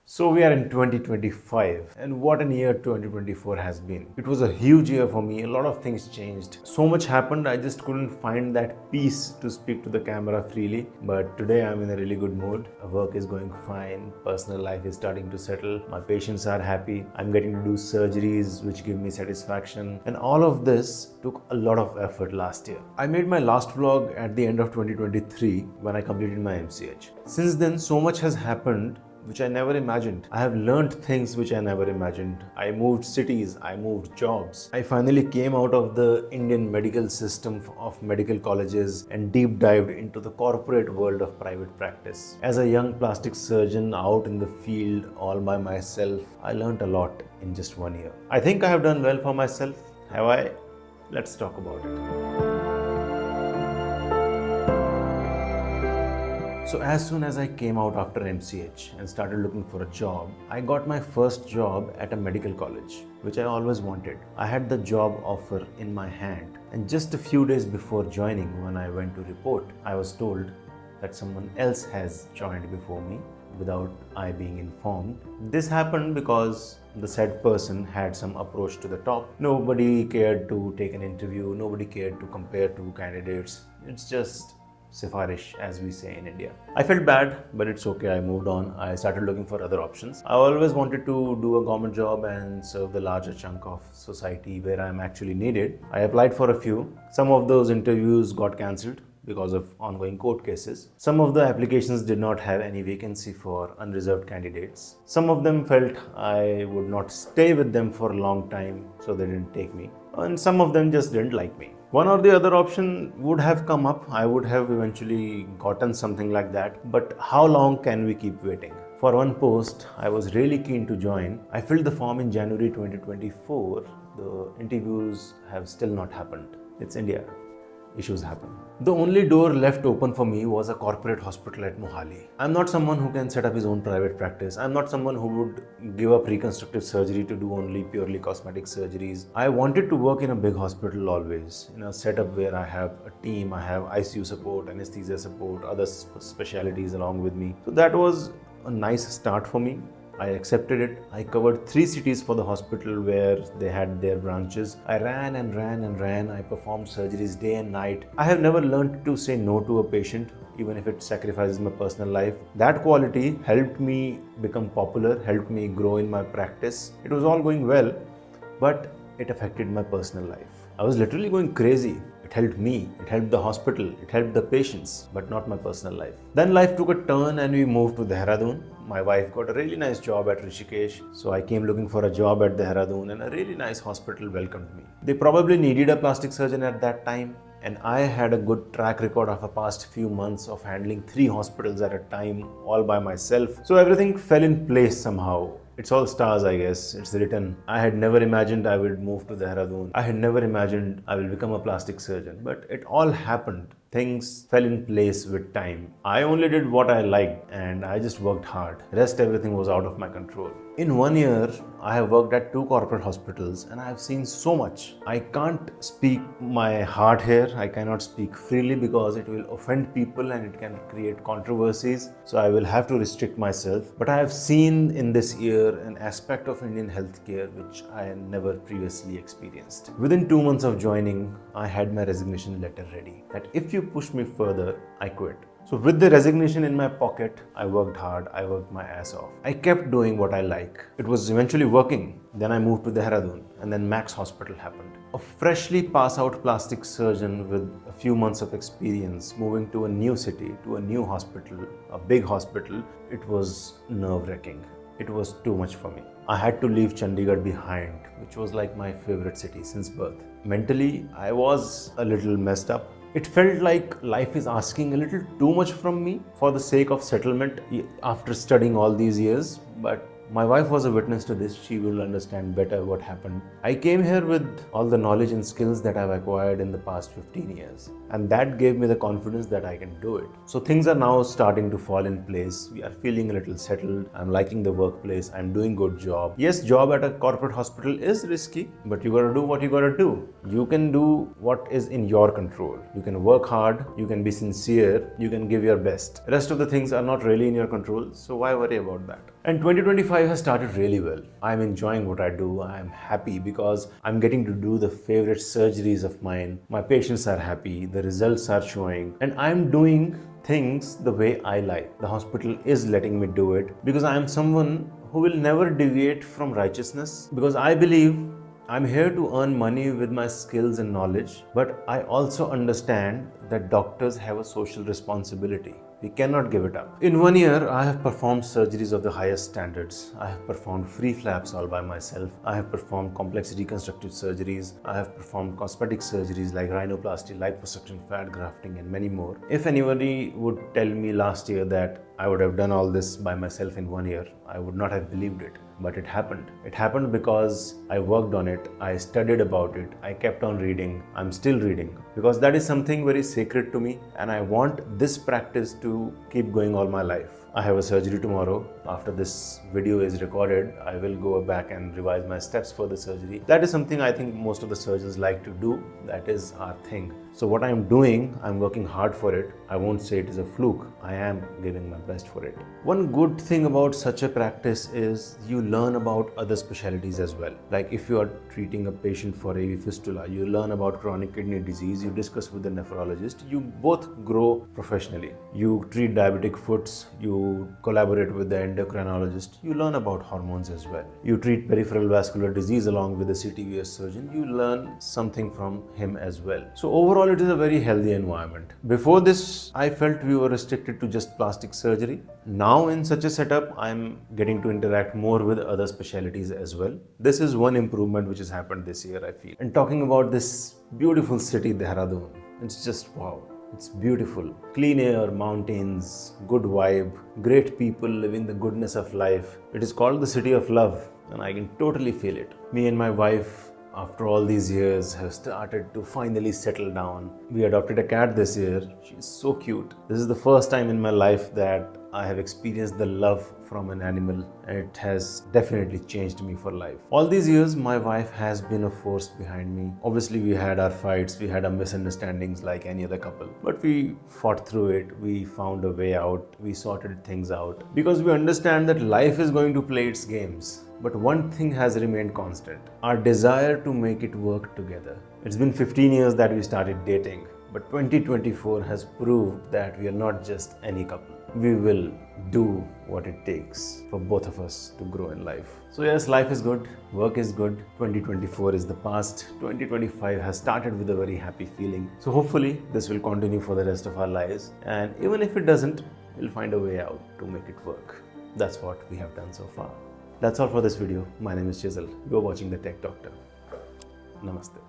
So we are in 2025, and what an year 2024 has been. It was a huge year for me. A lot of things changed. So much happened, I just couldn't find that peace to speak to the camera freely. But today I'm in a really good mood. Work is going fine. Personal life is starting to settle. My patients are happy. I'm getting to do surgeries which give me satisfaction. And all of this took a lot of effort last year. I made my last vlog at the end of 2023 when I completed my MCH. Since then, so much has happened which I never imagined. I have learned things which I never imagined. I moved cities, I moved jobs. I finally came out of the Indian medical system of medical colleges and deep dived into the corporate world of private practice. As a young plastic surgeon out in the field all by myself, I learned a lot in just 1 year. I think I have done well for myself. Have I? Let's talk about it. So as soon as I came out after MCH and started looking for a job, I got my first job at a medical college, which I always wanted. I had the job offer in my hand, and just a few days before joining, when I went to report, I was told that someone else has joined before me without I being informed. This happened because the said person had some approach to the top. Nobody cared to take an interview, nobody cared to compare two candidates. It's just Sifarish, as we say in India. I felt bad, but it's okay. I moved on. I started looking for other options. I always wanted to do a government job and serve the larger chunk of society where I'm actually needed. I applied for a few. Some of those interviews got cancelled because of ongoing court cases. Some of the applications did not have any vacancy for unreserved candidates. Some of them felt I would not stay with them for a long time, so they didn't take me. And some of them just didn't like me. One or the other option would have come up. I would have eventually gotten something like that. But how long can we keep waiting? For one post, I was really keen to join. I filled the form in January 2024. The interviews have still not happened. It's India. Issues happen. The only door left open for me was a corporate hospital at Mohali. I'm not someone who can set up his own private practice. I'm not someone who would give up reconstructive surgery to do only purely cosmetic surgeries. I wanted to work in a big hospital always, in a setup where I have a team, I have ICU support, anesthesia support, other specialities along with me. So that was a nice start for me. I accepted it. I covered 3 cities for the hospital where they had their branches. I ran and ran and ran. I performed surgeries day and night. I have never learned to say no to a patient, even if it sacrifices my personal life. That quality helped me become popular, helped me grow in my practice. It was all going well, but it affected my personal life. I was literally going crazy. It helped me, it helped the hospital, it helped the patients, but not my personal life. Then life took a turn and we moved to Dehradun. My wife got a really nice job at Rishikesh, so I came looking for a job at Dehradun and a really nice hospital welcomed me. They probably needed a plastic surgeon at that time, and I had a good track record of the past few months of handling 3 hospitals at a time all by myself. So everything fell in place somehow. It's all stars, I guess. It's written. I had never imagined I would move to Dehradun. I had never imagined I will become a plastic surgeon. But it all happened. Things fell in place with time. I only did what I liked and I just worked hard. Rest, everything was out of my control. In 1 year, I have worked at 2 corporate hospitals and I have seen so much. I can't speak my heart here. I cannot speak freely because it will offend people and it can create controversies. So I will have to restrict myself. But I have seen in this year an aspect of Indian healthcare which I had never previously experienced. Within 2 months of joining, I had my resignation letter ready. That if you push me further, I quit. So with the resignation in my pocket, I worked hard, I worked my ass off. I kept doing what I like. It was eventually working. Then I moved to Dehradun and then Max Hospital happened. A freshly passed out plastic surgeon with a few months of experience moving to a new city, to a new hospital, a big hospital, it was nerve-wracking. It was too much for me. I had to leave Chandigarh behind, which was like my favorite city since birth. Mentally, I was a little messed up. It felt like life is asking a little too much from me for the sake of settlement after studying all these years. But my wife was a witness to this. She will understand better what happened. I came here with all the knowledge and skills that I've acquired in the past 15 years. And that gave me the confidence that I can do it. So things are now starting to fall in place. We are feeling a little settled. I'm liking the workplace. I'm doing good job. Yes, job at a corporate hospital is risky, but you gotta do what you gotta do. You can do what is in your control. You can work hard. You can be sincere. You can give your best. The rest of the things are not really in your control. So why worry about that? And 2025 has started really well. I'm enjoying what I do. I'm happy because I'm getting to do the favorite surgeries of mine. My patients are happy, the results are showing, and I'm doing things the way I like. The hospital is letting me do it because I am someone who will never deviate from righteousness, because I believe I'm here to earn money with my skills and knowledge, but I also understand that doctors have a social responsibility. We cannot give it up. In 1 year, I have performed surgeries of the highest standards. I have performed free flaps all by myself. I have performed complex reconstructive surgeries. I have performed cosmetic surgeries like rhinoplasty, liposuction, fat grafting, and many more. If anybody would tell me last year that I would have done all this by myself in 1 year, I would not have believed it. But it happened. It happened because I worked on it, I studied about it, I kept on reading, I'm still reading, because that is something very sacred to me, and I want this practice to keep going all my life. I have a surgery tomorrow. After this video is recorded, I will go back and revise my steps for the surgery. That is something I think most of the surgeons like to do. That is our thing. So what I'm doing, I'm working hard for it. I won't say it is a fluke. I am giving my best for it. One good thing about such a practice is you learn about other specialties as well. Like if you are treating a patient for AV fistula, you learn about chronic kidney disease, you discuss with the nephrologist, you both grow professionally. You treat diabetic foots, you collaborate with the endocrinologist, you learn about hormones as well. You treat peripheral vascular disease along with the CTVS surgeon, you learn something from him as well. So overall, it is a very healthy environment. Before this, I felt we were restricted to just plastic surgery. Now in such a setup, I'm getting to interact more with other specialties as well. This is one improvement which has happened this year, I feel. And talking about this beautiful city, Dehradun, it's just wow. It's beautiful. Clean air, mountains, good vibe, great people living the goodness of life. It is called the city of love, and I can totally feel it. Me and my wife, after all these years, have started to finally settle down. We adopted a cat this year. She's so cute. This is the first time in my life that I have experienced the love from an animal, and it has definitely changed me for life. All these years, my wife has been a force behind me. Obviously, we had our fights, we had our misunderstandings like any other couple, but we fought through it. We found a way out. We sorted things out because we understand that life is going to play its games. But one thing has remained constant: our desire to make it work together. It's been 15 years that we started dating, but 2024 has proved that we are not just any couple. We will do what it takes for both of us to grow in life. So yes, life is good, work is good. 2024 is the past. 2025 has started with a very happy feeling. So hopefully this will continue for the rest of our lives. And even if it doesn't, we'll find a way out to make it work. That's what we have done so far. That's all for this video. My name is Chisel. You're watching The Tech Doctor. Namaste.